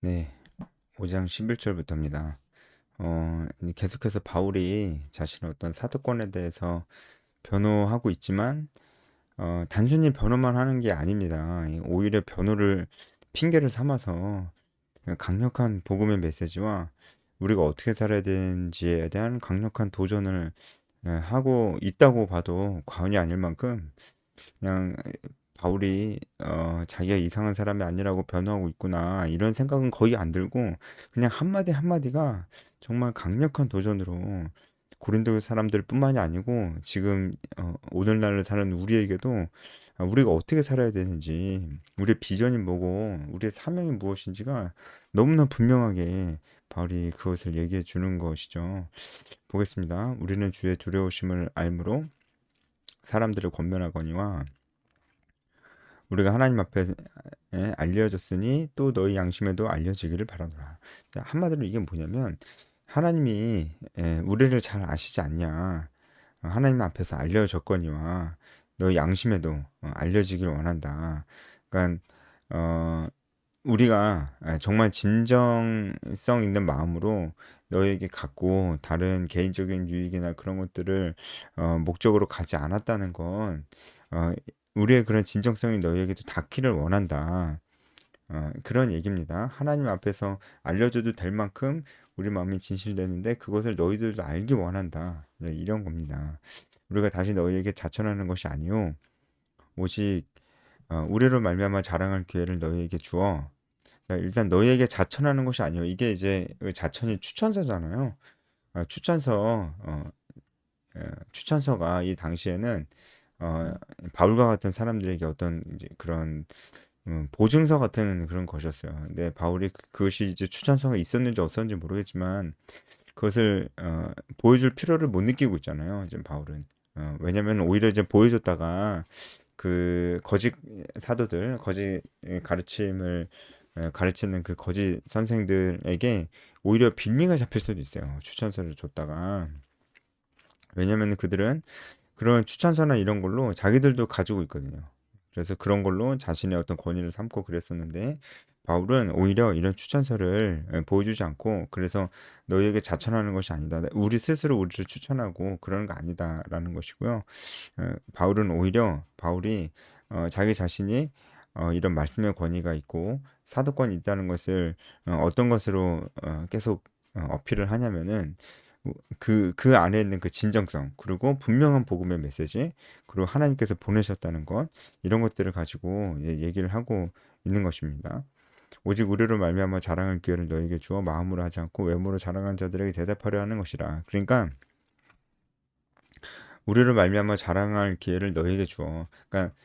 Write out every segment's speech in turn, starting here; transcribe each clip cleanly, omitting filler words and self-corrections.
네, 5장 11절부터입니다. 계속해서 바울이 자신의 어떤 사도권에 대해서 변호하고 있지만, 단순히 변호만 하는 게 아닙니다. 오히려 변호를 핑계를 삼아서 강력한 복음의 메시지와 우리가 어떻게 살아야 되는지에 대한 강력한 도전을 하고 있다고 봐도 과언이 아닐 만큼 그냥 바울이 자기가 이상한 사람이 아니라고 변호하고 있구나 이런 생각은 거의 안 들고 그냥 한마디 한마디가 정말 강력한 도전으로 고린도 사람들뿐만이 아니고 지금 오늘날을 사는 우리에게도 우리가 어떻게 살아야 되는지 우리의 비전이 뭐고 우리의 사명이 무엇인지가 너무나 분명하게 바울이 그것을 얘기해 주는 것이죠. 보겠습니다. 우리는 주의 두려우심을 알므로 사람들을 권면하거니와 우리가 하나님 앞에 알려졌으니 또 너희 양심에도 알려지기를 바라노라. 자, 한마디로 이게 뭐냐면 하나님이 우리를 잘 아시지 않냐. 하나님 앞에서 알려졌거니와 너희 양심에도 알려지길 원한다. 그러니까 어, 우리가 정말 진정성 있는 마음으로 너에게 갖고 다른 개인적인 유익이나 그런 것들을 목적으로 가지 않았다는 건 어, 우리의 그런 진정성이 너희에게도 닿기를 원한다. 그런 얘기입니다. 하나님 앞에서 알려줘도 될 만큼 우리 마음이 진실되는데 그것을 너희들도 알기 원한다. 네, 이런 겁니다. 우리가 다시 너희에게 자천하는 것이 아니요 오직 우리로 말미암아 자랑할 기회를 너희에게 주어. 그러니까 일단 너희에게 자천하는 것이 아니요 이게 이제 그 자천이 추천서잖아요. 추천서 추천서가 이 당시에는 어, 바울과 같은 사람들에게 어떤 이제 그런 보증서 같은 그런 것이었어요. 근데 바울이 그것이 이제 추천서가 있었는지 없었는지 모르겠지만 그것을 보여줄 필요를 못 느끼고 있잖아요. 지금 바울은. 왜냐면 오히려 이제 보여줬다가 그 거짓 사도들, 거짓 가르침을 가르치는 그 거짓 선생들에게 오히려 빌미가 잡힐 수도 있어요. 추천서를 줬다가. 왜냐면 그들은 그런 추천서나 이런 걸로 자기들도 가지고 있거든요. 그래서 그런 걸로 자신의 어떤 권위를 삼고 그랬었는데 바울은 오히려 이런 추천서를 보여주지 않고 그래서 너희에게 자천하는 것이 아니다. 우리 스스로 우리를 추천하고 그러는 거 아니다라는 것이고요. 바울은 오히려 바울이 자기 자신이 이런 말씀의 권위가 있고 사도권이 있다는 것을 어떤 것으로 계속 어필을 하냐면은 그 안에 있는 그 진정성, 그리고 분명한 복음의 메시지, 그리고 하나님께서 보내셨다는 것, 이런 것들을 가지고 얘기를 하고 있는 것입니다. 오직 우리로 말미암아 자랑할 기회를 너에게 주어 마음으로 하지 않고 외모로 자랑한 자들에게 대답하려 하는 것이라. 그러니까 우리로 말미암아 자랑할 기회를 너에게 주어. 그러니까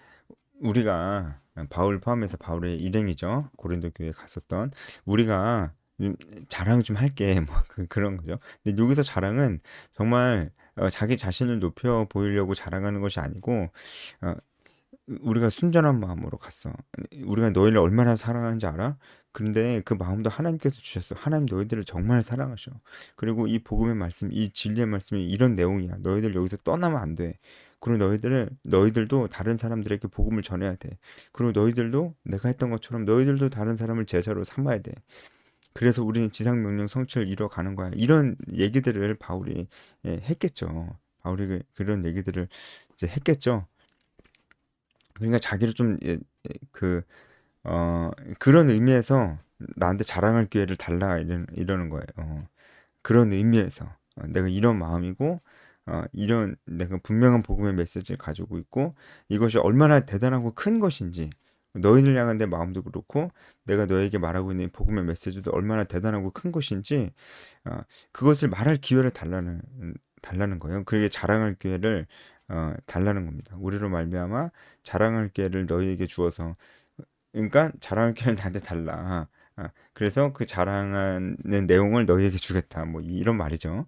우리가 바울 포함해서 바울의 일행이죠. 고린도 교회에 갔었던 우리가 자랑 좀 할게 뭐 그런 거죠. 근데 여기서 자랑은 정말 자기 자신을 높여 보이려고 자랑하는 것이 아니고 어, 우리가 순전한 마음으로 갔어. 우리가 너희를 얼마나 사랑하는지 알아? 근데 그 마음도 하나님께서 주셨어. 하나님 너희들을 정말 사랑하셔. 그리고 이 복음의 말씀, 이 진리의 말씀이 이런 내용이야. 너희들 여기서 떠나면 안 돼. 그리고 너희들도 다른 사람들에게 복음을 전해야 돼. 그리고 너희들도 내가 했던 것처럼 너희들도 다른 사람을 제자로 삼아야 돼. 그래서 우리는 지상 명령 성취를 이루어 가는 거야. 이런 얘기들을 바울이 했겠죠. 바울이 그런 얘기들을 이제 했겠죠. 그러니까 자기를 좀 그, 그런 의미에서 나한테 자랑할 기회를 달라 이러는 거예요. 그런 의미에서 내가 이런 마음이고 이런 내가 분명한 복음의 메시지를 가지고 있고 이것이 얼마나 대단하고 큰 것인지 너희들 향한 내 마음도 그렇고 내가 너에게 말하고 있는 복음의 메시지도 얼마나 대단하고 큰 것인지 어, 그것을 말할 기회를 달라는 거예요. 그게 자랑할 기회를 달라는 겁니다. 우리로 말미암아 자랑할 기회를 너희에게 주어서 그러니까 자랑할 기회를 나한테 달라. 그래서 그 자랑하는 내용을 너희에게 주겠다. 뭐 이런 말이죠.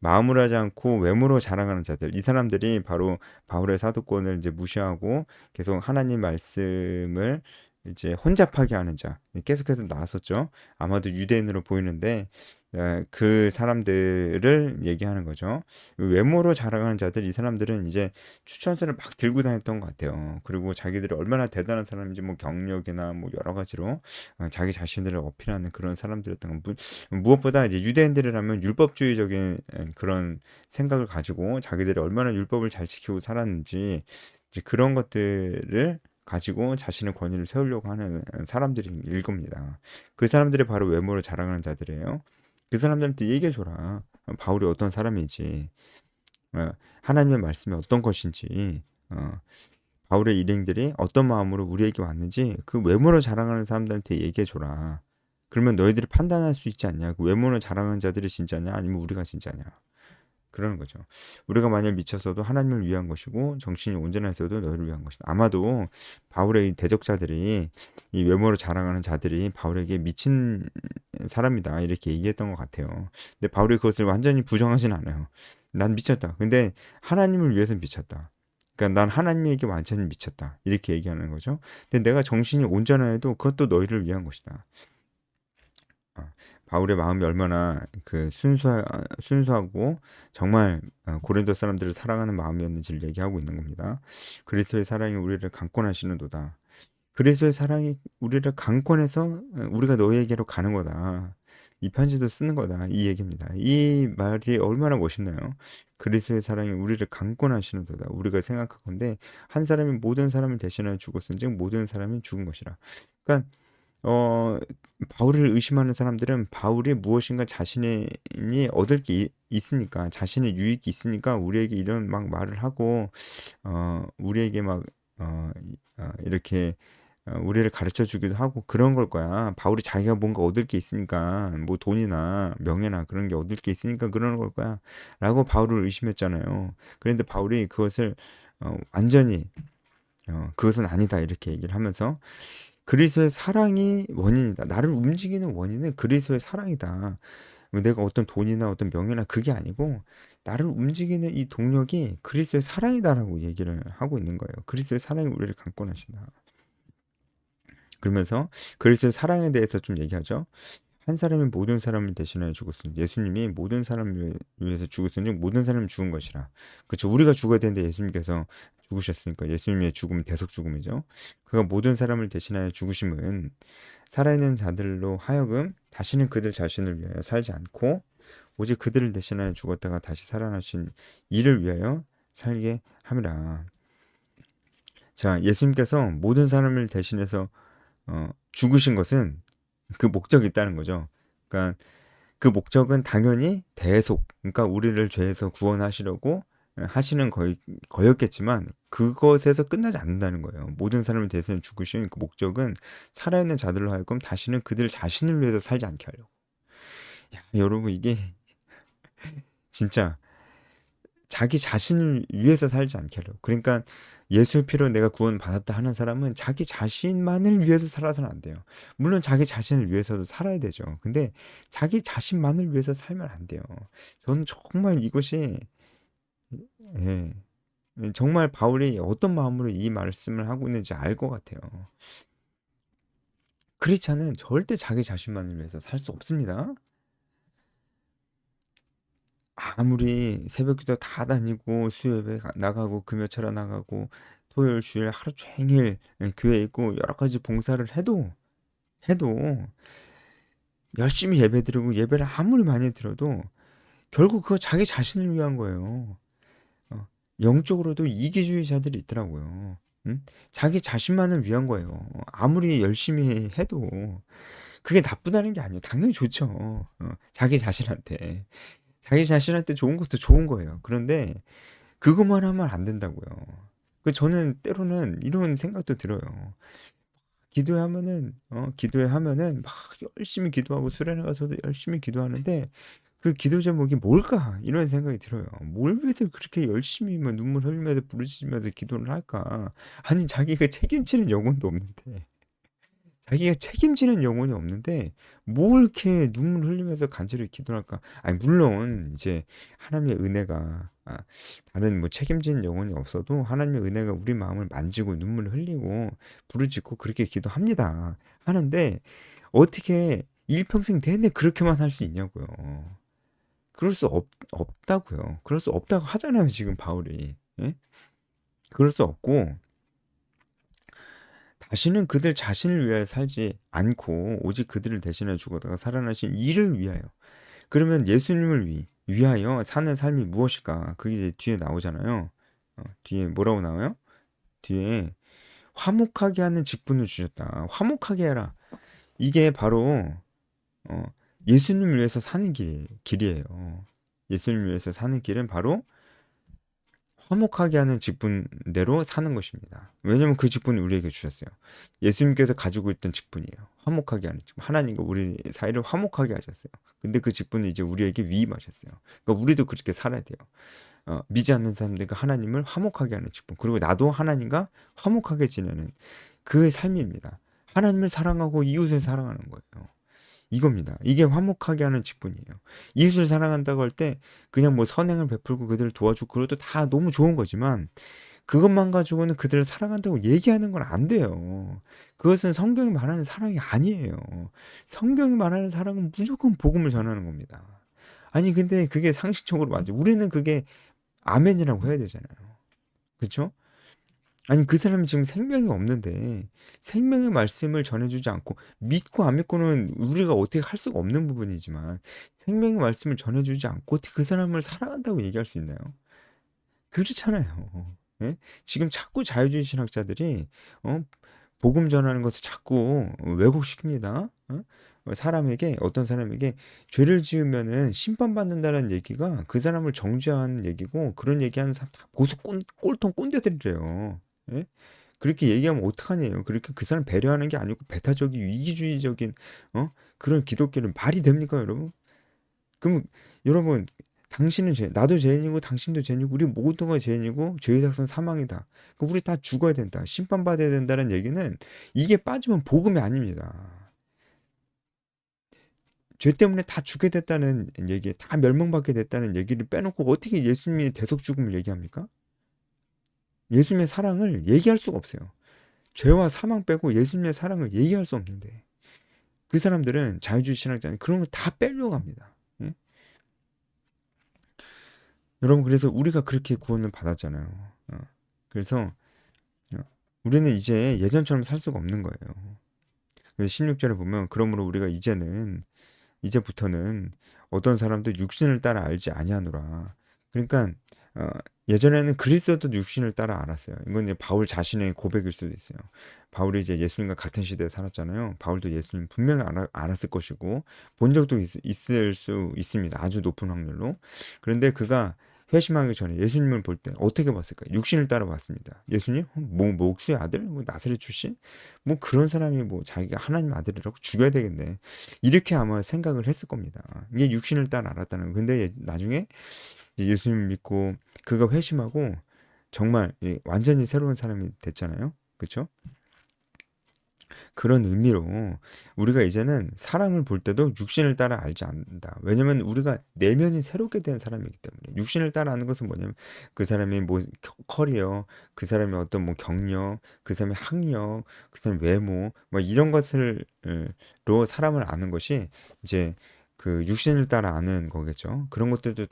마음으로 하지 않고 외모로 자랑하는 자들. 이 사람들이 바로 바울의 사도권을 이제 무시하고 계속 하나님 말씀을 이제 혼잡하게 하는 자 계속해서 나왔었죠. 아마도 유대인으로 보이는데 그 사람들을 얘기하는 거죠. 외모로 자랑하는 자들 이 사람들은 이제 추천서를 막 들고 다녔던 것 같아요. 그리고 자기들이 얼마나 대단한 사람인지 뭐 경력이나 뭐 여러 가지로 자기 자신들을 어필하는 그런 사람들이었던 거. 무엇보다 이제 유대인들이라면 율법주의적인 그런 생각을 가지고 자기들이 얼마나 율법을 잘 지키고 살았는지 이제 그런 것들을 가지고 자신의 권위를 세우려고 하는 사람들일 겁니다. 그 사람들이 바로 외모를 자랑하는 자들이에요. 그 사람들한테 얘기해 줘라. 바울이 어떤 사람인지, 하나님의 말씀이 어떤 것인지, 바울의 일행들이 어떤 마음으로 우리에게 왔는지 그 외모를 자랑하는 사람들한테 얘기해 줘라. 그러면 너희들이 판단할 수 있지 않냐? 그 외모를 자랑하는 자들이 진짜냐? 아니면 우리가 진짜냐? 그러는 거죠. 우리가 만약 미쳤어도 하나님을 위한 것이고 정신이 온전했어도 너희를 위한 것이다. 아마도 바울의 이 대적자들이 이 외모를 자랑하는 자들이 바울에게 미친 사람이다 이렇게 얘기했던 것 같아요. 근데 바울이 그것을 완전히 부정하진 않아요. 난 미쳤다. 근데 하나님을 위해서 미쳤다. 그러니까 난 하나님에게 완전히 미쳤다. 이렇게 얘기하는 거죠. 근데 내가 정신이 온전해도 그것도 너희를 위한 것이다. 어, 바울의 마음이 얼마나 그 순수하고 정말 고린도 사람들을 사랑하는 마음이었는지를 얘기하고 있는 겁니다. 그리스도의 사랑이 우리를 강권하시는도다. 그리스도의 사랑이 우리를 강권해서 우리가 너희에게로 가는 거다. 이 편지도 쓰는 거다. 이 얘기입니다. 이 말이 얼마나 멋있나요? 그리스도의 사랑이 우리를 강권하시는도다. 우리가 생각하건대 한 사람이 모든 사람을 대신하여 죽었은즉 모든 사람이 죽은 것이라. 그러니까 어, 바울을 의심하는 사람들은 바울이 무엇인가 자신이 얻을 게 있으니까, 자신의 유익이 있으니까 우리에게 이런 막 말을 하고, 우리에게 막, 이렇게, 우리를 가르쳐 주기도 하고 그런 걸 거야. 바울이 자기가 뭔가 얻을 게 있으니까, 뭐 돈이나 명예나 그런 게 얻을 게 있으니까 그러는 걸 거야. 라고 바울을 의심했잖아요. 그런데 바울이 그것을 완전히, 그것은 아니다. 이렇게 얘기를 하면서, 그리스도의 사랑이 원인이다. 나를 움직이는 원인은 그리스도의 사랑이다. 내가 어떤 돈이나 어떤 명예나 그게 아니고 나를 움직이는 이 동력이 그리스도의 사랑이다라고 얘기를 하고 있는 거예요. 그리스도의 사랑이 우리를 강권하신다. 그러면서 그리스도의 사랑에 대해서 좀 얘기하죠. 한 사람이 모든 사람을 대신하여 죽었으니 예수님이 모든 사람을 위해서 죽었으니 모든 사람이 죽은 것이라. 그렇죠. 우리가 죽어야 되는데 예수님께서 죽으셨으니까 예수님의 죽음은 대속 죽음이죠. 그가 모든 사람을 대신하여 죽으심은 살아있는 자들로 하여금 다시는 그들 자신을 위하여 살지 않고 오직 그들을 대신하여 죽었다가 다시 살아나신 이를 위하여 살게 함이라. 자, 예수님께서 모든 사람을 대신해서 죽으신 것은 그 목적이 있다는 거죠. 그러니까 그 목적은 당연히 대속, 그러니까 우리를 죄에서 구원하시려고 하시는 거였겠지만 그것에서 끝나지 않는다는 거예요. 모든 사람을 대신 죽으신 그 목적은 살아있는 자들로 하여금 다시는 그들 자신을 위해서 살지 않게 하려고. 야, 여러분 이게 진짜 자기 자신을 위해서 살지 않게 하려고. 그러니까 예수 피로 내가 구원받았다 하는 사람은 자기 자신만을 위해서 살아서는 안 돼요. 물론 자기 자신을 위해서도 살아야 되죠. 근데 자기 자신만을 위해서 살면 안 돼요. 저는 정말 이것이 예, 정말 바울이 어떤 마음으로 이 말씀을 하고 있는지 알 것 같아요. 크리스찬은 절대 자기 자신만을 위해서 살 수 없습니다. 아무리 새벽기도 다 다니고 수요예배 나가고 금요철에 나가고 토요일 주일 하루 종일 교회에 있고 여러 가지 봉사를 해도 열심히 예배드리고 예배를 아무리 많이 들어도 결국 그거 자기 자신을 위한 거예요. 어, 영적으로도 이기주의자들이 있더라고요. 응? 자기 자신만을 위한 거예요. 아무리 열심히 해도 그게 나쁘다는 게 아니에요. 당연히 좋죠. 자기 자신한테. 자기 자신한테 좋은 것도 좋은 거예요. 그런데 그것만 하면 안 된다고요. 저는 때로는 이런 생각도 들어요. 기도하면은 막 열심히 기도하고 수련회 가서도 열심히 기도하는데 그 기도 제목이 뭘까? 이런 생각이 들어요. 뭘 위해서 그렇게 열심히 막 눈물 흘리면서 부르짖으면서 기도를 할까? 아니 자기가 책임지는 영혼도 없는데 자기가 책임지는 영혼이 없는데 뭘 이렇게 눈물 흘리면서 간절히 기도를 할까? 아니 물론 이제 하나님의 은혜가 다른 뭐 책임지는 영혼이 없어도 하나님의 은혜가 우리 마음을 만지고 눈물을 흘리고 부르짖고 그렇게 기도합니다. 하는데 어떻게 일평생 내내 그렇게만 할 수 있냐고요. 그럴 수 없다고요. 그럴 수 없다고 하잖아요, 지금 바울이. 예? 그럴 수 없고 다시는 그들 자신을 위하여 살지 않고 오직 그들을 대신해 죽어다가 살아나신 이를 위하여. 그러면 예수님을 위하여 사는 삶이 무엇일까? 그게 이제 뒤에 나오잖아요. 뒤에 뭐라고 나와요? 뒤에 화목하게 하는 직분을 주셨다. 화목하게 해라. 이게 바로 어, 예수님을 위해서 사는 길이에요. 예수님을 위해서 사는 길은 바로 화목하게 하는 직분대로 사는 것입니다. 왜냐하면 그 직분을 우리에게 주셨어요. 예수님께서 가지고 있던 직분이에요. 화목하게 하는 직분. 하나님과 우리 사이를 화목하게 하셨어요. 근데 그 직분을 이제 우리에게 위임하셨어요. 그러니까 우리도 그렇게 살아야 돼요. 믿지 않는 사람들과 하나님을 화목하게 하는 직분. 그리고 나도 하나님과 화목하게 지내는 그 삶입니다. 하나님을 사랑하고 이웃을 사랑하는 거예요. 이겁니다. 이게 화목하게 하는 직분이에요. 이웃을 사랑한다고 할 때 그냥 뭐 선행을 베풀고 그들을 도와주고 그것도 다 너무 좋은 거지만 그것만 가지고는 그들을 사랑한다고 얘기하는 건 안 돼요. 그것은 성경이 말하는 사랑이 아니에요. 성경이 말하는 사랑은 무조건 복음을 전하는 겁니다. 아니 근데 그게 상식적으로 맞죠. 우리는 그게 아멘이라고 해야 되잖아요. 그렇죠? 아니 그 사람이 지금 생명이 없는데 생명의 말씀을 전해주지 않고 믿고 안 믿고는 우리가 어떻게 할 수가 없는 부분이지만 생명의 말씀을 전해주지 않고 어떻게 그 사람을 사랑한다고 얘기할 수 있나요? 그렇잖아요. 예? 지금 자꾸 자유주의 신학자들이 어? 복음 전하는 것을 자꾸 왜곡시킵니다. 사람에게 어떤 사람에게 죄를 지으면은 심판받는다는 얘기가 그 사람을 정죄하는 얘기고 그런 얘기하는 사람 다 보수 꼴통 꼰대들이래요. 예? 그렇게 얘기하면 어떡하냐요. 그렇게 그 사람 배려하는 게 아니고 배타적인 위기주의적인 그런 기독교는 말이 됩니까, 여러분? 그럼 여러분 당신은 죄, 나도 죄인이고 당신도 죄인이고 우리 모두가 죄인이고 죄의 삭은 사망이다. 그럼 우리 다 죽어야 된다. 심판받아야 된다는 얘기는 이게 빠지면 복음이 아닙니다. 죄 때문에 다 죽게 됐다는 얘기, 다 멸망받게 됐다는 얘기를 빼놓고 어떻게 예수님의 대속 죽음을 얘기합니까? 예수님의 사랑을 얘기할 수가 없어요. 죄와 사망 빼고 예수님의 사랑을 얘기할 수 없는데 그 사람들은 자유주의 신학자는 그런 걸 다 빼려고 합니다. 예? 여러분 그래서 우리가 그렇게 구원을 받았잖아요. 그래서 우리는 이제 예전처럼 살 수가 없는 거예요. 그래서 16절에 보면 그러므로 우리가 이제부터는 어떤 사람도 육신을 따라 알지 아니하노라. 그러니까 어, 예전에는 그리스도도 육신을 따라 알았어요. 이건 이제 바울 자신의 고백일 수도 있어요. 바울이 이제 예수님과 같은 시대에 살았잖아요. 바울도 예수님 분명히 알았을 것이고 본 적도 있을 수 있습니다. 아주 높은 확률로. 그런데 그가 회심하기 전에 예수님을 볼 때 어떻게 봤을까요? 육신을 따라 봤습니다. 예수님? 뭐 목수의 아들? 뭐 나사렛 출신? 뭐 그런 사람이 뭐 자기가 하나님 아들이라고 죽여야 되겠네. 이렇게 아마 생각을 했을 겁니다. 이게 육신을 따라 알았다는 거. 근데 나중에 예수님 믿고 그가 회심하고 정말 완전히 새로운 사람이 됐잖아요. 그렇죠? 그런 의미로 우리가 이제는 사람을 볼 때도 육신을 따라 알지 않는다. 왜냐면 우리가 내면이 새롭게 된 사람이기 때문에 육신을 따라 아는 것은 뭐냐면 그 사람이 뭐 커리어, 그 사람이 어떤 뭐 경력, 그 사람의 학력, 그 사람의 외모, 뭐 이런 것을로 사람을 아는 것이 이제 그 육신을 따라 아는 거겠죠. 그런 것들도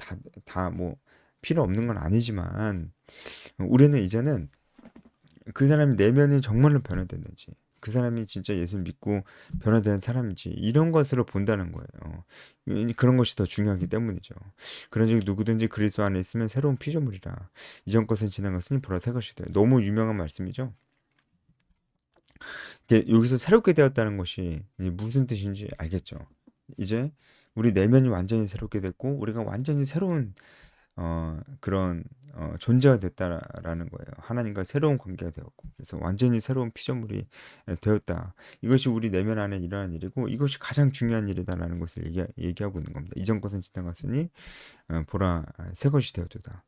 다 뭐 필요 없는 건 아니지만 우리는 이제는 그 사람이 내면이 정말로 변화됐는지, 그 사람이 진짜 예수를 믿고 변화된 사람인지 이런 것으로 본다는 거예요. 그런 것이 더 중요하기 때문이죠. 그런즉 누구든지 그리스도 안에 있으면 새로운 피조물이라. 이전 것은 지나갔으니 보라 새 것이 돼. 너무 유명한 말씀이죠. 여기서 새롭게 되었다는 것이 무슨 뜻인지 알겠죠. 이제 우리 내면이 완전히 새롭게 됐고 우리가 완전히 새로운 그런 존재가 됐다라는 거예요. 하나님과 새로운 관계가 되었고, 그래서 완전히 새로운 피조물이 되었다. 이것이 우리 내면 안에 일어난 일이고, 이것이 가장 중요한 일이다라는 것을 얘기하고 있는 겁니다. 이전 것은 지나갔으니 보라 새 것이 되었도다.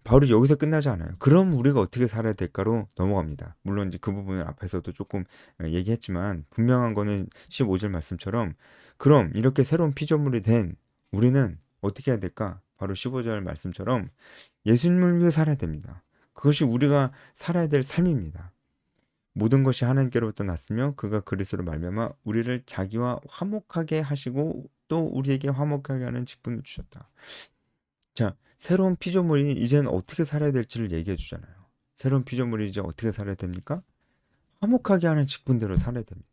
바울이 여기서 끝나지 않아요. 그럼 우리가 어떻게 살아야 될까로 넘어갑니다. 물론 이제 그 부분은 앞에서도 조금 얘기했지만 분명한 거는 15절 말씀처럼 그럼 이렇게 새로운 피조물이 된 우리는 어떻게 해야 될까? 바로 15절 말씀처럼 예수님을 위해 살아야 됩니다. 그것이 우리가 살아야 될 삶입니다. 모든 것이 하나님께로부터 났으며 그가 그리스도로 말미암아 우리를 자기와 화목하게 하시고 또 우리에게 화목하게 하는 직분을 주셨다. 자, 새로운 피조물이 이제는 어떻게 살아야 될지를 얘기해 주잖아요. 새로운 피조물이 이제 어떻게 살아야 됩니까? 화목하게 하는 직분대로 살아야 됩니다.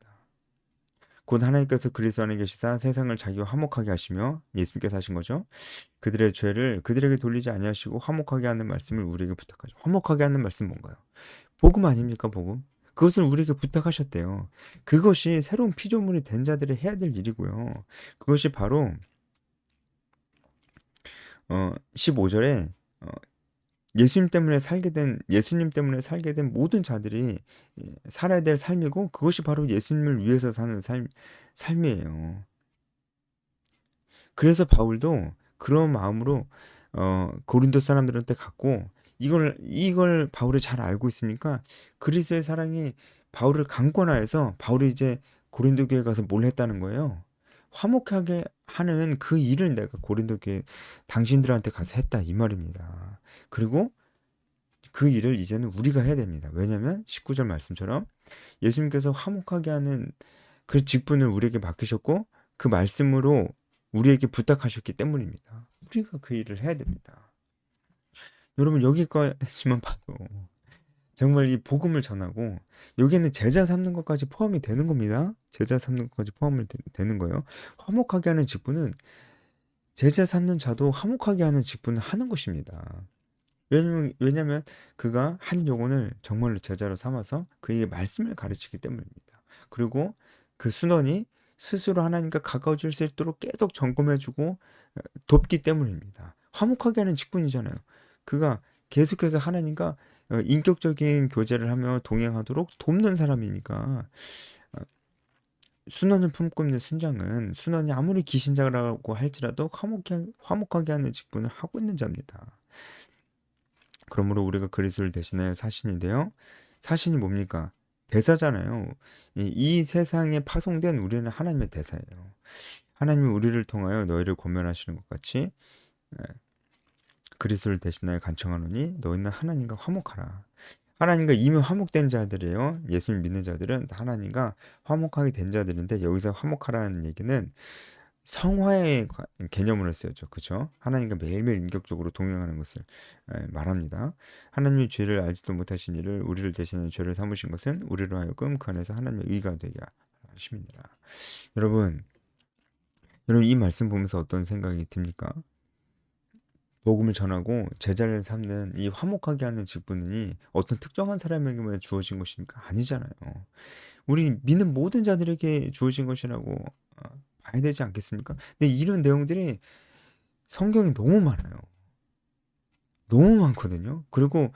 곧 하나님께서 그리스도 안에 계시사 세상을 자기와 화목하게 하시며 예수님께서 하신 거죠. 그들의 죄를 그들에게 돌리지 아니하시고 화목하게 하는 말씀을 우리에게 부탁하죠. 화목하게 하는 말씀 뭔가요? 복음 아닙니까, 복음? 그것을 우리에게 부탁하셨대요. 그것이 새로운 피조물이 된 자들이 해야 될 일이고요. 그것이 바로 15절에 예수님 때문에 살게 된 모든 자들이 살아야 될 삶이고 그것이 바로 예수님을 위해서 사는 삶이에요. 그래서 바울도 그런 마음으로 고린도 사람들한테 갔고 이걸 바울이 잘 알고 있으니까 그리스도의 사랑이 바울을 강권하여서 바울이 이제 고린도 교회 가서 뭘 했다는 거예요. 화목하게 하는 그 일을 내가 고린도 교회 당신들한테 가서 했다 이 말입니다. 그리고 그 일을 이제는 우리가 해야 됩니다. 왜냐하면 19절 말씀처럼 예수님께서 화목하게 하는 그 직분을 우리에게 맡기셨고 그 말씀으로 우리에게 부탁하셨기 때문입니다. 우리가 그 일을 해야 됩니다. 여러분 여기까지만 봐도 정말 이 복음을 전하고 여기에는 제자 삼는 것까지 포함이 되는 겁니다. 제자 삼는 것까지 포함이 되는 거예요. 화목하게 하는 직분은 제자 삼는 자도 화목하게 하는 직분을 하는 것입니다. 왜냐면 그가 한 영혼을 정말로 제자로 삼아서 그에게 말씀을 가르치기 때문입니다. 그리고 그 순원이 스스로 하나님과 가까워질 수 있도록 계속 점검해주고 돕기 때문입니다. 화목하게 하는 직분이잖아요. 그가 계속해서 하나님과 인격적인 교제를 하며 동행하도록 돕는 사람이니까 순원을 품고 있는 순장은 순원이 아무리 기신자라고 할지라도 화목하게 하는 직분을 하고 있는 자입니다. 그러므로 우리가 그리스도를 대신하여 사신이 되어 사신이 뭡니까? 대사잖아요. 이 세상에 파송된 우리는 하나님의 대사예요. 하나님이 우리를 통하여 너희를 권면하시는 것 같이 그리스도를 대신하여 간청하노니 너희는 하나님과 화목하라. 하나님과 이미 화목된 자들이에요. 예수를 믿는 자들은 하나님과 화목하게 된 자들인데 여기서 화목하라는 얘기는 성화의 개념으로 쓰였죠. 그렇죠? 하나님과 매일매일 인격적으로 동행하는 것을 말합니다. 하나님이 죄를 알지도 못하신 이를 우리를 대신하여 죄를 삼으신 것은 우리로 하여금 그 안에서 하나님의 의가 되게 하심이니라. 여러분 이 말씀 보면서 어떤 생각이 듭니까? 복음을 전하고 제자를 삼는 이 화목하게 하는 직분이 어떤 특정한 사람에게만 주어진 것입니까? 아니잖아요. 우리 믿는 모든 자들에게 주어진 것이라고 봐야 되지 않겠습니까? 근데 이런 내용들이 성경에 너무 많아요. 너무 많거든요. 그리고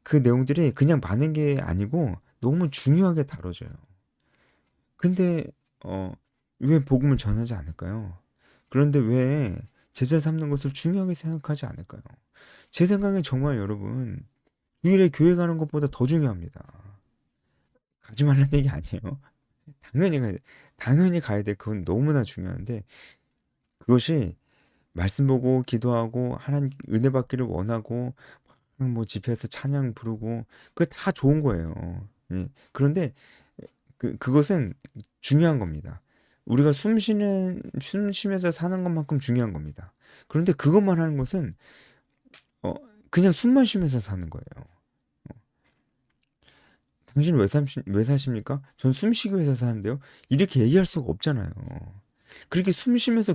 그 내용들이 그냥 많은 게 아니고 너무 중요하게 다뤄져요. 근데 왜 복음을 전하지 않을까요? 그런데 왜 제자 삼는 것을 중요하게 생각하지 않을까요? 제 생각엔 정말 여러분 주일에 교회 가는 것보다 더 중요합니다. 가지 말라는 얘기 아니에요. 당연히 가야 돼. 당연히 가야 돼. 그건 너무나 중요한데 그것이 말씀 보고 기도하고 하나님 은혜 받기를 원하고 뭐 집회에서 찬양 부르고 그거 다 좋은 거예요. 예. 그런데 그것은 중요한 겁니다. 우리가 숨 쉬면서 사는 것만큼 중요한 겁니다. 그런데 그것만 하는 것은 그냥 숨만 쉬면서 사는 거예요. 당신은 왜 사십니까? 전 숨쉬기 위해서 사는데요. 이렇게 얘기할 수가 없잖아요. 그렇게 숨 쉬면서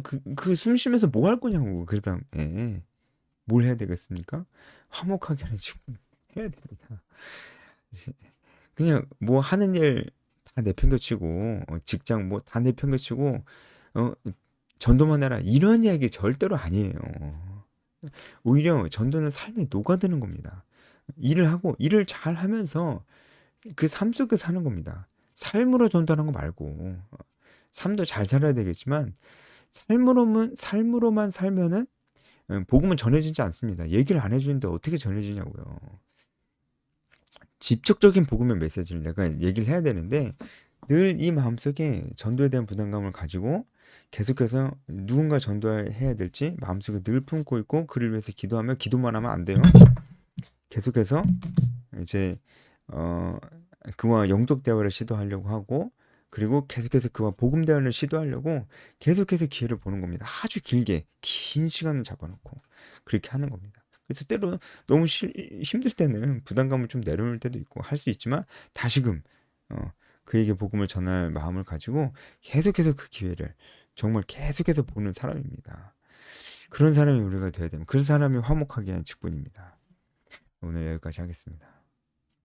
숨 쉬면서 뭐 할 거냐고. 그 다음에 뭘 해야 되겠습니까? 화목하게 하는 직분 해야 됩니다. 그냥 뭐 하는 일 다 내팽겨치고 직장 뭐 다 내팽겨치고 어, 전도만 해라 이런 이야기 절대로 아니에요. 오히려 전도는 삶에 녹아드는 겁니다. 일을 잘 하면서 그 삶 속에 사는 겁니다. 삶으로 전도하는 거 말고 삶도 잘 살아야 되겠지만 삶으로만 살면은 복음은 전해지지 않습니다. 얘기를 안 해주는데 어떻게 전해지냐고요. 직접적인 복음의 메시지를 내가 얘기를 해야 되는데 늘 이 마음속에 전도에 대한 부담감을 가지고 계속해서 누군가 전도해야 될지 마음속에 늘 품고 있고 그를 위해서 기도하며 기도만 하면 안 돼요. 계속해서 이제 어, 그와 영적 대화를 시도하려고 하고 그리고 계속해서 그와 복음 대화를 시도하려고 계속해서 기회를 보는 겁니다. 아주 길게 긴 시간을 잡아놓고 그렇게 하는 겁니다. 그래서 때로 너무 힘들 때는 부담감을 좀 내려놓을 때도 있고 할 수 있지만 다시금 어, 그에게 복음을 전할 마음을 가지고 계속해서 그 기회를 정말 계속해서 보는 사람입니다. 그런 사람이 우리가 돼야 됩니다. 그런 사람이 화목하게 하는 직분입니다. 오늘 여기까지 하겠습니다.